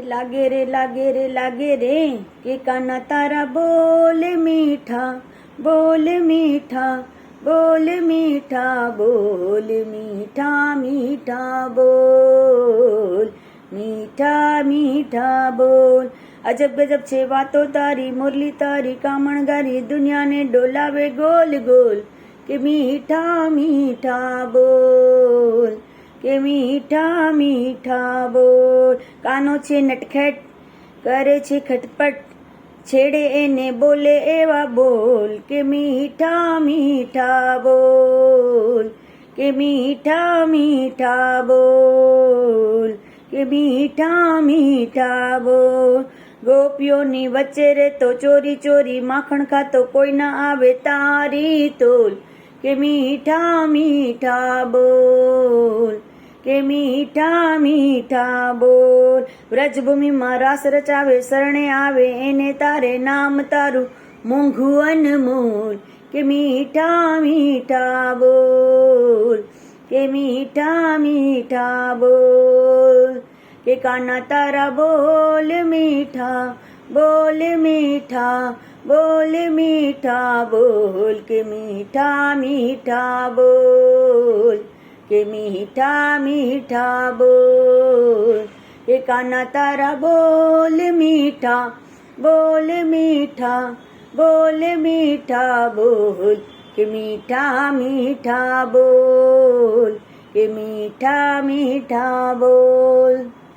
लागे रे लागे रे लागे रे के काना तारा बोल मीठा बोल मीठा बोल मीठा बोल मीठा मीठा बोल मीठा मीठा बोल। अजब गजब छे वातो तारी मुरली तारी कामण गारी दुनिया ने डोलावे गोल गोल के मीठा मीठा बोल के मीठा मीठा बोल। कानो छे नटखेट करे छे खटपट छेड़े एने बोले एवा बोल के मीठा मीठा बोल के मीठा मीठा बोल के मीठा मीठा बोल। गोपियोनी वच्चे रे तो चोरी चोरी माखण खातो कोई ना आवे तारी तोल के मीठा मीठा बोल के मीठा मीठा बोल। व्रजभूमि में रास रचावे शरणे आवे एने तारे नाम तारू मोंघू अनमोल के मीठा मीठा बोल के मीठा मीठा बोल के काना तारा बोल मीठा बोल मीठा बोल मीठा बोल के मीठा मीठा बोल के मीठा मीठा बोल के काना तारा बोल मीठा बोल मीठा बोल मीठा बोल के मीठा मीठा बोल के मीठा मीठा बोल।